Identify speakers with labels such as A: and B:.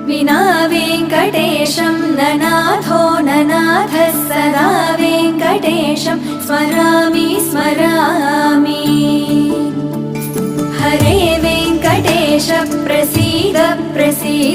A: विना वेङ्कटेशं ननाथो ननाथः सदा वेङ्कटेशं स्मरामि स्मरामि। हरे वेङ्कटेश प्रसीद प्रसीद